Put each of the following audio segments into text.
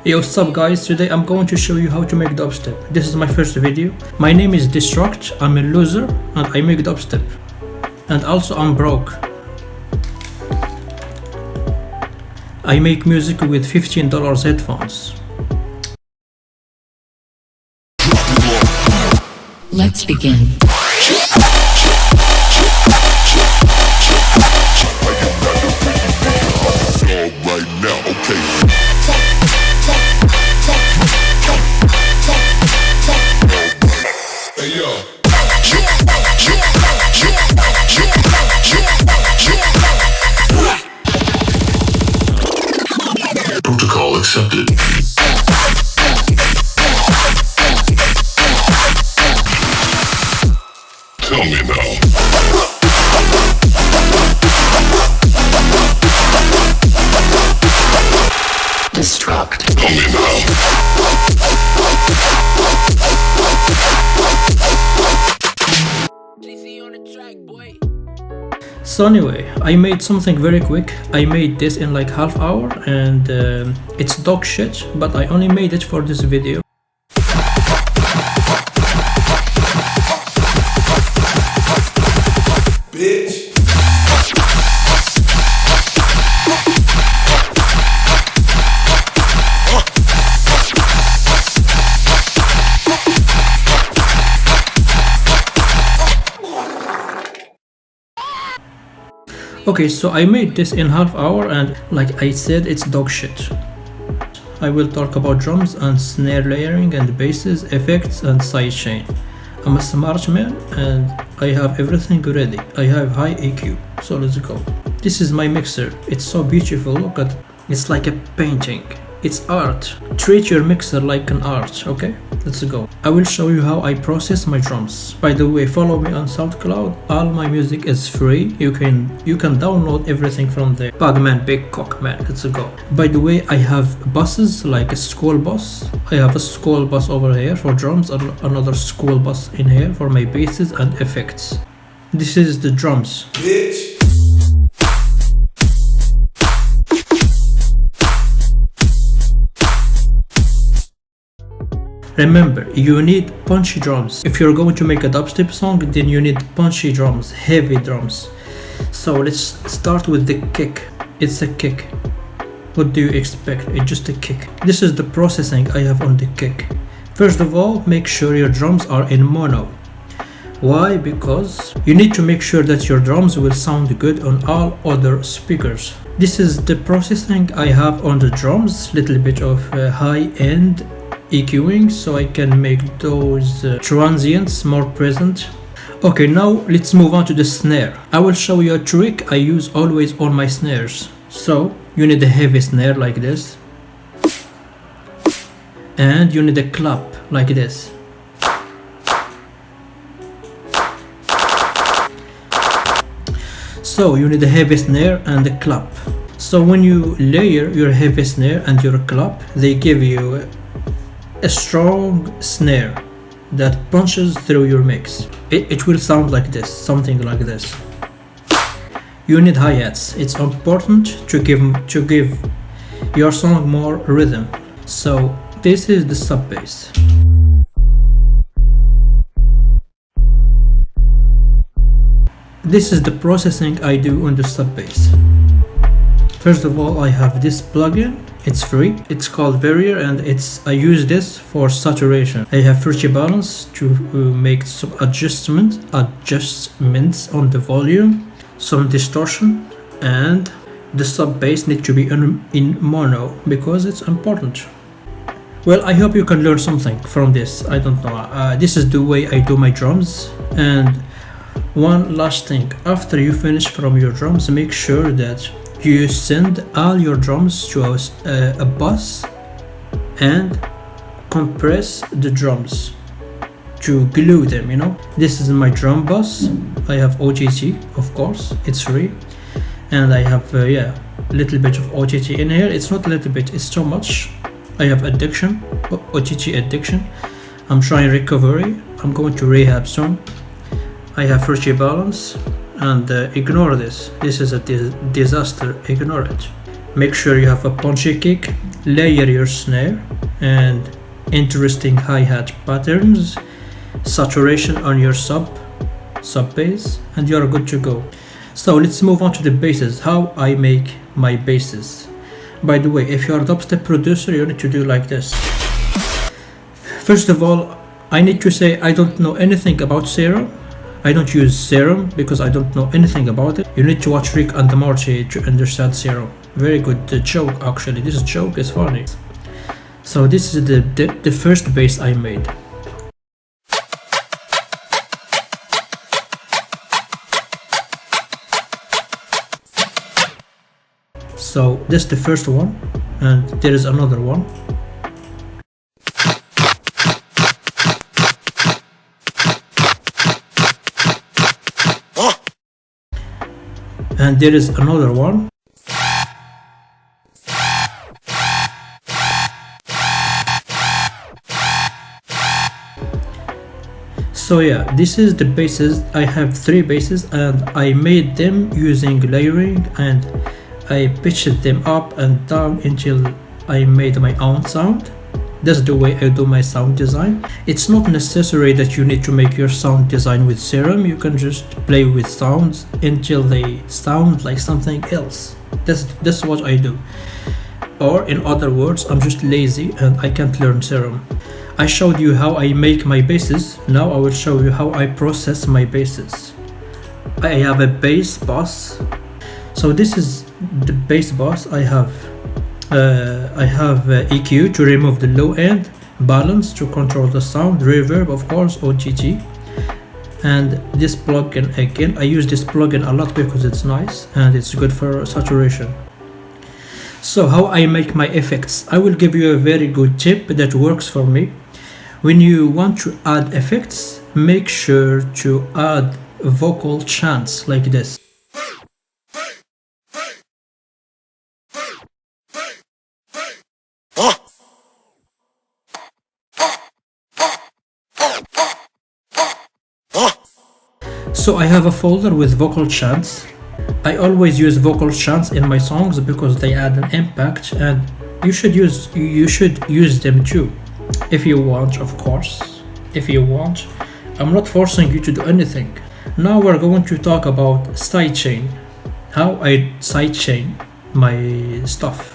Yo, what's up guys, today I'm going to show you how to make dubstep. This is my first video. My name is Distruct, I'm a loser and I make dubstep. And also I'm broke. I make music with $15 headphones. Let's begin. Protocol accepted. Tell me now. Distruct. Tell me now. So anyway, I made something very quick. I made this in like half hour and it's dog shit, but I only made it for this video. Bitch. Okay, so I made this in half hour and like I said, it's dog shit. I will talk about drums and snare layering and basses, effects and sidechain. I'm a smart man and I have everything ready. I have high EQ, so let's go. This is my mixer. It's so beautiful, look at it. It's like a painting. It's art. Treat your mixer like an art, okay? Let's go. I will show you how I process my drums. By the way, follow me on Soundcloud. All my music is free. You can download everything from there. Pugman, big cock man. Let's go. By the way, I have buses like a school bus. I have a school bus over here for drums and another school bus in here for my basses and effects. This is the drums. Bitch. Remember, you need punchy drums. If you're going to make a dubstep song, then you need punchy drums, heavy drums. So let's start with the kick. It's a kick. What do you expect? It's just a kick. This is the processing I have on the kick. First of all, make sure your drums are in mono. Why? Because you need to make sure that your drums will sound good on all other speakers. This is the processing I have on the drums. Little bit of high-end EQing so I can make those transients more present. Okay, now let's move on to the snare. I will show you a trick I use always on my snares. So you need a heavy snare like this and you need a clap like this. So you need a heavy snare and a clap. So when you layer your heavy snare and your clap, they give you a strong snare that punches through your mix. It will sound like this, something like this. You need hi-hats. It's important to give your song more rhythm. So this is the sub bass. This is the processing I do on the sub bass. First of all, I have this plugin. It's free. It's called Barrier and I use this for saturation. I have frequency balance to make some adjustments on the volume, some distortion, and the sub bass need to be in mono because it's important. Well, I hope you can learn something from this. I don't know. This is the way I do my drums. And one last thing, after you finish from your drums, make sure that you send all your drums to a bus and compress the drums to glue them, you know. This is my drum bus. I have OGT, of course, it's free. And I have, little bit of OGT in here. It's not a little bit, it's so much. I have addiction, OGT addiction. I'm trying recovery. I'm going to rehab soon. I have frequency balance. And ignore this. This is a disaster. Ignore it. Make sure you have a punchy kick, layer your snare, and interesting hi-hat patterns, saturation on your sub bass, and you're good to go. So let's move on to the basses, how I make my basses. By the way, if you're a dubstep producer, you need to do like this. First of all, I need to say I don't know anything about Serum. I don't use Serum because I don't know anything about it. You need to watch Rick and Morty to understand Serum. Very good joke actually. This joke is funny. So this is the first bass I made. So this is the first one, and there is another one. And there is another one. So yeah, this is the basses. I have 3 basses and I made them using layering, and I pitched them up and down until I made my own sound. That's the way I do my sound design. It's not necessary that you need to make your sound design with Serum. You can just play with sounds until they sound like something else. That's what I do. Or in other words, I'm just lazy and I can't learn Serum. I showed you how I make my basses. Now I will show you how I process my basses. I have a bass bus. So this is the bass bus. I have EQ to remove the low end, balance to control the sound, reverb of course, OGG, and this plugin again. I use this plugin a lot because it's nice and it's good for saturation. So how I make my effects, I will give you a very good tip that works for me. When you want to add effects, make sure to add vocal chants like this. So I have a folder with vocal chants. I always use vocal chants in my songs because they add an impact, and you should use them too, if you want, of course. If you want, I'm not forcing you to do anything. Now we're going to talk about sidechain, how I sidechain my stuff.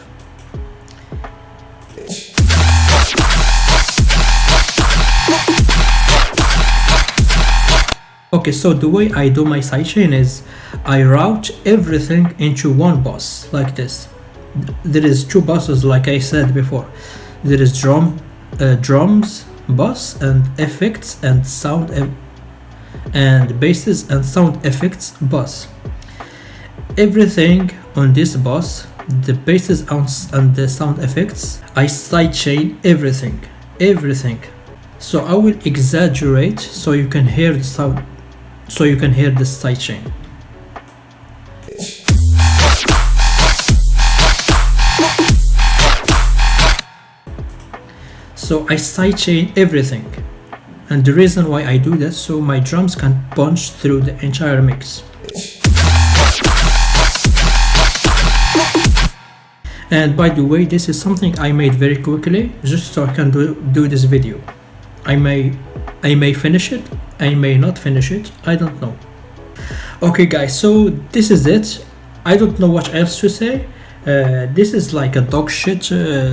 Okay, so the way I do my sidechain is I route everything into one bus like this. There is 2 buses like I said before. There is drums bus and effects and sound and basses and sound effects bus. Everything on this bus, the basses and the sound effects, I sidechain everything. So I will exaggerate so you can hear the sound. So you can hear the sidechain. So I sidechain everything, and the reason why I do that, so my drums can punch through the entire mix. And by the way, this is something I made very quickly just so I can do this video. I may finish it, I may not finish it, I don't know. Okay guys, so this is it. I don't know what else to say. This is like a dog shit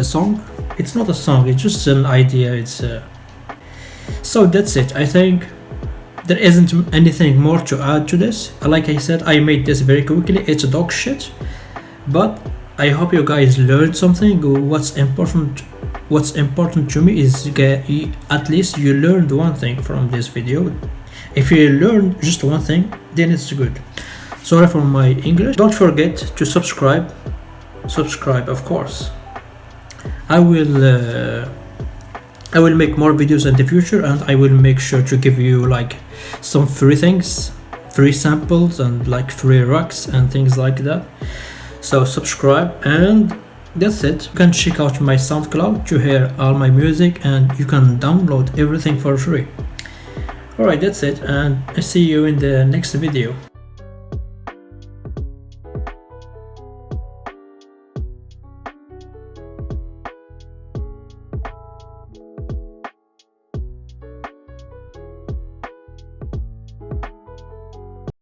song. It's not a song, it's just an idea. So that's it. I think there isn't anything more to add to this. Like I said, I made this very quickly. It's a dog shit, but I hope you guys learned something. What's important to me is at least you learned one thing from this video. If you learned just one thing, then it's good. Sorry for my English. Don't forget to subscribe of course. I will make more videos in the future, and I will make sure to give you like some free things, free samples, and like free rocks and things like that. So subscribe, and that's it. You can check out my Soundcloud to hear all my music, and you can download everything for free. Alright, that's it, and I see you in the next video.